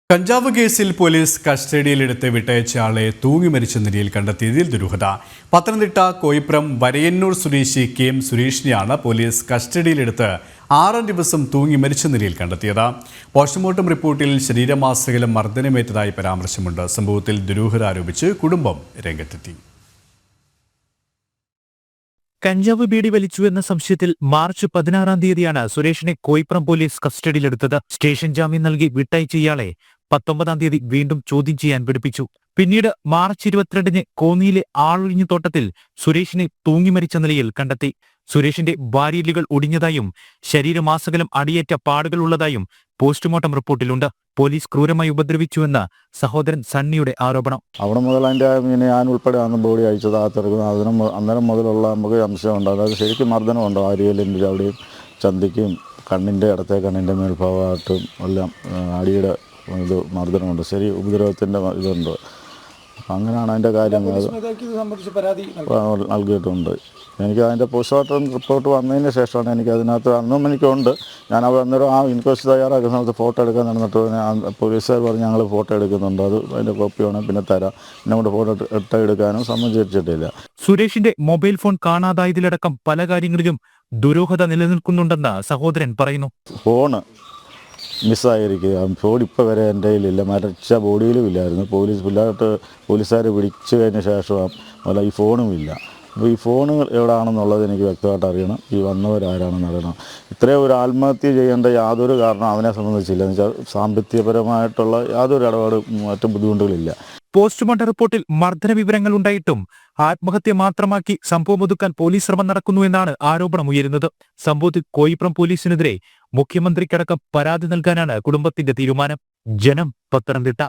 കഞ്ചാവ് കേസിൽ പോലീസ് കസ്റ്റഡിയിലെടുത്ത് വിട്ടയച്ച ആളെ തൂങ്ങി മരിച്ച നിലയിൽ കണ്ടെത്തിയതിൽ ദുരൂഹത. പത്തനംതിട്ട കോയിപ്രം വരയന്നൂർ സ്വദേശി KM സുരേഷിനെയാണ് പോലീസ് കസ്റ്റഡിയിലെടുത്ത് 6 ദിവസം തൂങ്ങി മരിച്ച നിലയിൽ കണ്ടെത്തിയത്. പോസ്റ്റ്മോർട്ടം റിപ്പോർട്ടിൽ ശരീരമാസകലം മർദ്ദനമേറ്റതായി പരാമർശമുണ്ട്. സംഭവത്തിൽ ദുരൂഹത ആരോപിച്ച് കുടുംബം രംഗത്തെത്തി. കഞ്ചാവ് ബീഡി വലിച്ചു എന്ന സംശയത്തിൽ മാർച്ച് 16-ാം തീയതിയാണ് സുരേഷിനെ കോയിപ്രം പോലീസ് കസ്റ്റഡിയിലെടുത്തത്. സ്റ്റേഷൻ ജാമ്യം നൽകി വിട്ടയച്ച ഇയാളെ 19-ാം തീയതി വീണ്ടും ചോദ്യം ചെയ്യാൻ പിടിപ്പിച്ചു. പിന്നീട് മാർച്ച് 22-ന് കോന്നിയിലെ ആളൊഴിഞ്ഞ തോട്ടത്തിൽ സുരേഷിനെ തൂങ്ങി മരിച്ച നിലയിൽ കണ്ടെത്തി. സുരേഷിന്റെ വാരിയെല്ലുകൾ ഒടിഞ്ഞതായും ശരീരമാസകലം അടിയേറ്റ പാടുകളുള്ളതായും പോസ്റ്റ്മോർട്ടം റിപ്പോർട്ടിലുണ്ട്. പോലീസ് ക്രൂരമായി ഉപദ്രവിച്ചുവെന്ന് സഹോദരൻ സണ്ണിയുടെ ആരോപണം. അവിടെ മുതൽ അതിൻ്റെ ഞാൻ ഉൾപ്പെടെ അന്ന് ബോഡി അയച്ചത് ആ തിരക്കുന്ന അന്നേരം മുതലുള്ള നമുക്ക് സംശയമുണ്ട്. അതായത് ശരിക്കും മർദ്ദനമുണ്ടോ ആര്യലിൻ്റെ അവിടെയും ചന്തിക്കും കണ്ണിൻ്റെ ഇടത്തെ കണ്ണിൻ്റെ മേൽഭാഗമായിട്ടും എല്ലാം അടിയുടെ ഇത് മർദ്ദനമുണ്ട്. ശരി ഉപദ്രവത്തിൻ്റെ ഇതുണ്ട്. അങ്ങനെയാണ് അതിൻ്റെ കാര്യങ്ങൾ നൽകിയിട്ടുണ്ട്. എനിക്ക് അതിൻ്റെ പോസ്റ്റ്മോർട്ടം റിപ്പോർട്ട് വന്നതിന് ശേഷമാണ് എനിക്ക് അതിനകത്ത് അന്നും എനിക്കുണ്ട്. ഞാൻ അന്നേരം ആ ഇൻക്വസ്റ്റ് തയ്യാറാക്കുന്ന സമയത്ത് ഫോട്ടോ എടുക്കാൻ നടന്നിട്ട് പോലീസുകാർ പറഞ്ഞ് ഞങ്ങൾ ഫോട്ടോ എടുക്കുന്നുണ്ട്, അത് അതിൻ്റെ കോപ്പി വേണം പിന്നെ തരാം. എന്നെ കൊണ്ട് ഫോട്ടോ എടുക്കാനും സമ്മതിച്ചിട്ടില്ല. സുരേഷിന്റെ മൊബൈൽ ഫോൺ കാണാതായതിലടക്കം പല കാര്യങ്ങളിലും ദുരൂഹത നിലനിൽക്കുന്നുണ്ടെന്ന് സഹോദരൻ പറയുന്നു. ഫോണ് മിസ്സായിരിക്കുക. ഫോൺ ഇപ്പോൾ വരെ എൻ്റെ കയ്യിലില്ല. മരച്ച ബോഡിയിലും ഇല്ലായിരുന്നു. പോലീസുകാർ പിടിച്ചു കഴിഞ്ഞ ശേഷം അല്ല ഈ ഫോണും ഇല്ല. അപ്പോൾ ഈ ഫോണുകൾ എവിടെയാണെന്നുള്ളത് എനിക്ക് വ്യക്തമായിട്ട് അറിയണം. ഈ വന്നവരാരാണെന്ന് അറിയണം. ഇത്രയും ഒരു ആത്മഹത്യ ചെയ്യേണ്ട യാതൊരു കാരണം അവനെ സംബന്ധിച്ചില്ല. എന്ന് വെച്ചാൽ സാമ്പത്തികപരമായിട്ടുള്ള യാതൊരു ഇടപാട് മറ്റു ബുദ്ധിമുട്ടുകളില്ല. പോസ്റ്റ്മോർട്ടം റിപ്പോർട്ടിൽ മർദ്ദന വിവരങ്ങൾ ഉണ്ടായിട്ടും ആത്മഹത്യ മാത്രമാക്കി സംഭവം ഒതുക്കാൻ പോലീസ് ശ്രമം നടക്കുന്നു എന്നാണ് ആരോപണം ഉയരുന്നത്. സംഭവത്തിൽ കോയിപ്രം പോലീസിനെതിരെ മുഖ്യമന്ത്രിക്കടക്കം പരാതി നൽകാനാണ് കുടുംബത്തിന്റെ തീരുമാനം. ജനം, പത്തനംതിട്ട.